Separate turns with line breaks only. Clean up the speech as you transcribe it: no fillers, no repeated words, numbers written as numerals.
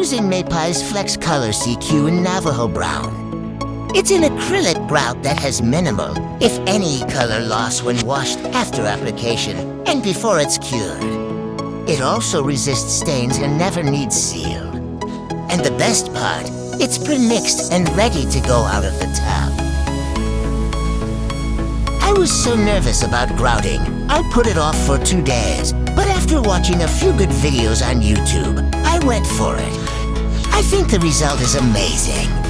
using Mapei's Flexcolor CQ in Navajo Brown. It's an acrylic grout that has minimal, if any, color loss when washed after application and before it's cured. It also resists stains and never needs seal. And the best part, it's pre-mixed and ready to go out of the tub. I was so nervous about grouting, I put it off for 2 days. But after watching a few good videos on YouTube, I went for it. I think the result is amazing.